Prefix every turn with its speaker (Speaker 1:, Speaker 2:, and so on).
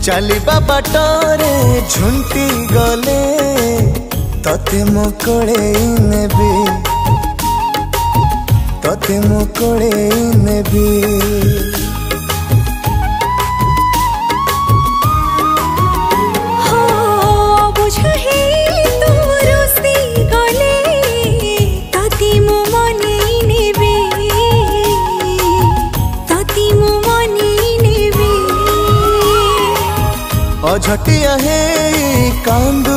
Speaker 1: चलिबा बाटरे झुंटी गले तते मुकोड़े नेबी तते मुकोड़े नेबी अझटिया है कांद